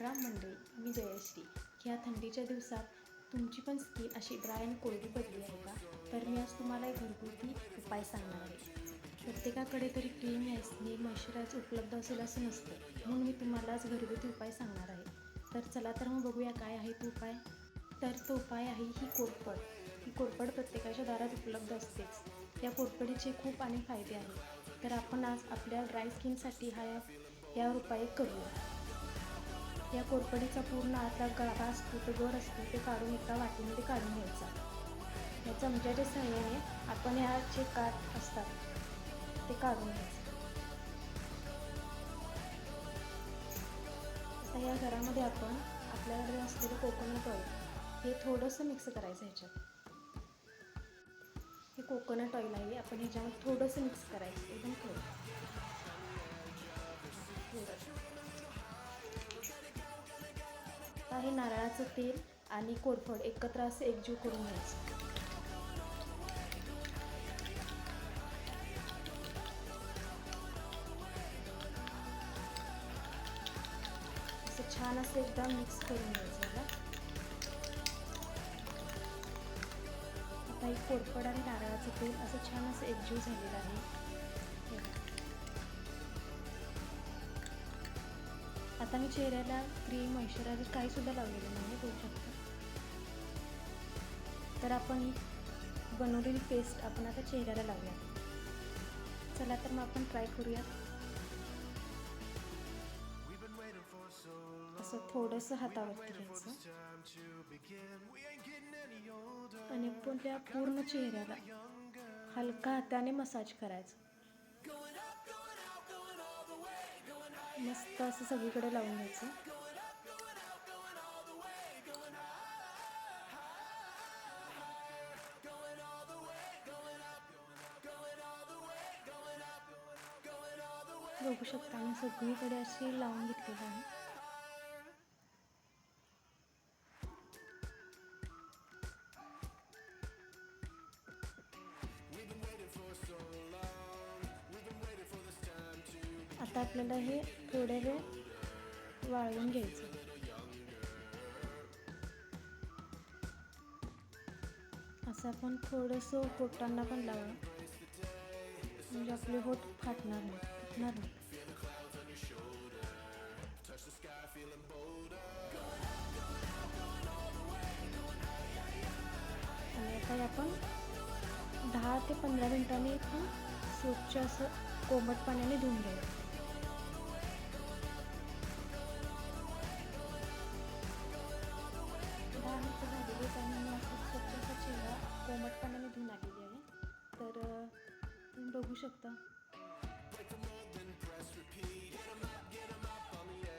राम मंडळी, मी जयश्री. ह्या थंडीच्या दिवसात तुमची पण स्किन अशी ड्राय आणि कोरडी पडली आहे का? तर मी आज तुम्हाला एक घरगुती उपाय सांगणार आहे. प्रत्येकाकडे तरी क्रीम, एसपीएफ, मॉइश्चरायझर उपलब्ध असेल असं नसतं, म्हणून मी तुम्हाला आज घरगुती उपाय सांगणार आहे. तर चला तर मग बघूया काय आहे तो उपाय. तर तो उपाय आहे ही कोरफड. ही कोरफड प्रत्येकाच्या दारात उपलब्ध असतेच. या कोरफडीचे खूप अनेक फायदे आहेत. तर आपण आज आपल्या ड्राय स्किनसाठी यावर उपाय करूया. या कोरफडीचा पूर्ण आतला गाभा असतो, तो गर असतो, ते काढून एका वाटीमध्ये काढून घ्यायचा. या चमच्याच्या सहाय्याने आपण ह्याचे काठ असतात ते काढून घ्यायचे. आता या घरामध्ये आपण आपल्याकडे असलेलं कोकोनट ऑइल हे थोडंसं मिक्स करायचं ह्याच्यात. हे कोकोनट ऑइल आहे, आपण ह्याच्यामध्ये थोडंसं मिक्स करायचं, एकदम थोडं. आता हे नारळाचं तेल आणि कोरफड एकत्र असं एकजीव करून घ्यायचं. असं छान असं एकदम मिक्स करून घ्यायचं याला. आता हे कोरफड आणि नारळाचं तेल असं छान असं एकजीव झालेलं आहे. आता मी चेहऱ्याला क्रीम, मॉइश्चरायझर काहीसुद्धा लावलेलं नाही, बघू शकता. तर आपण ही बनवलेली पेस्ट आपण आता चेहऱ्याला लावूया. चला तर मग आपण ट्राय करूया. असं थोडंसं हातावरती घ्यायचं आणि आपल्या पूर्ण चेहऱ्याला हलका हाताने मसाज करायचं. मस्त असं सगळीकडे लावून घ्यायचं. बघू शकता मी सगळीकडे अशी लावून घेतलेली आहे. आता आपल्याला हे थोडे वेळ वाळवून घ्यायचं. असं आपण थोडंसं होटांना पण लावा, म्हणजे आपले होठ फाटणार नाही. आणि आता आपण 10 ते 15 मिनिटांनी इथून स्वच्छ असं कोमट पाण्याने धुवून घ्यायचं. 10 मिनिटं झालेली आणि मी असं स्वच्छ असा चेहरा कोमट पाण्याने धुवून आलेली आहे. तर तुम्ही बघू शकता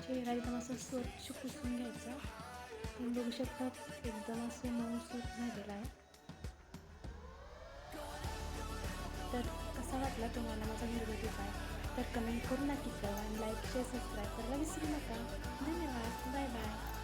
चेहरा एकदम असं स्वच्छ पुसून घ्यायचा. तुम्ही बघू शकता एकदम असं मऊसूत झालेला आहे. तर कसा वाटला तुम्हाला माझा घरगुती उपाय? तर कमेंट करून नक्की कळवा आणि लाईक, शेअर, सबस्क्राईब करायला विसरू नका. धन्यवाद. Bye bye.